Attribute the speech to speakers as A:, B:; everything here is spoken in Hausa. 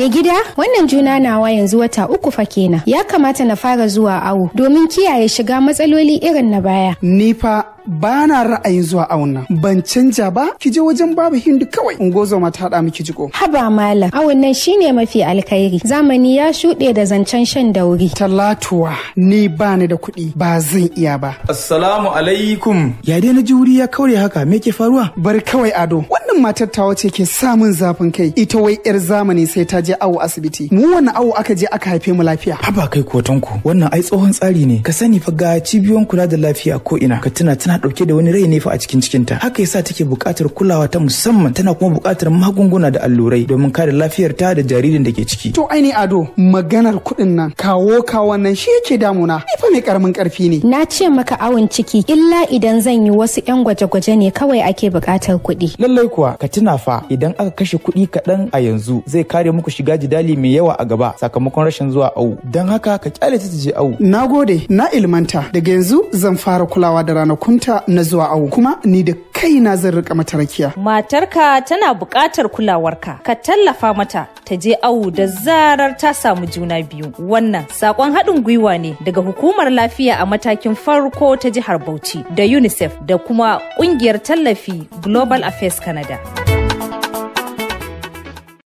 A: Me gida, wannan juna nawa yanzu wata 3 fa kenan. Ya kamata na fara zuwa awo domin kiyaye shiga matsaloli irin na baya.
B: Ni fa ba na ra'ayin zuwa awon nan. Ban canja ba, ki je wajen Babu Hindu kawai. Ungozoma ta haɗa miki jiko.
A: Haba malam, awon nan shine mafi alkhairi. Zamani ya shuɗe da zancen shan dauri.
B: Talatuwa, ni ba ni da kuɗi, ba zan iya ba.
C: Assalamu alaikum. Ya dai na ji wuri ya kaure haka, me ke faruwa?
B: Bari kawai Ado. Wannan matar tawa ce ke samun zafin kai. Ita wai yar zamani sai ta je awo asibiti. Mu wannan awo aka je aka haife mu lafiya.
C: Haba kai kotanku, wannan ai tsohon tsari ne. Ka sani fa ga cibiyoyin kula da lafiya ko ina. Ka tana dauke da wani rai ne fa a cikin cikinta. Haka yasa take buƙatar kulawa ta musamman, tana kuma buƙatar magunguna da allurai domin kare lafiyar ta da jaririn da ke ciki.
B: To aini Ado, maganar kuɗin nan kawo nan shi yake damuna. Ni fa mai karamin karfi ne.
A: Na ce maka awon ciki illa idan zan yi wasu 'yan gwaje-gwaje ne kawai ake buƙatar kuɗi.
C: Lallai kuwa ka tuna fa idan aka kashe kuɗi kaɗan a yanzu zai kare muku shiga jidali mai yawa a gaba sakamakon rashin zuwa awu. Don haka ka kyale ta je awu.
B: Nagode, na ilmanta. Daga yanzu zan fara kulawa da ranakunta na zuwa awu, kuma ni da kaina zan rika mata rakiya.
D: Matarka tana buƙatar kulawarka. Ka tallafa mata ta je awu da zarar ta samu juna biyu. Wannan sakon haɗin gwiwa ne daga Hukumar Lafiya a matakin farko ta jihar Bauchi da UNICEF da kuma ƙungiyar tallafi Global Affairs Canada.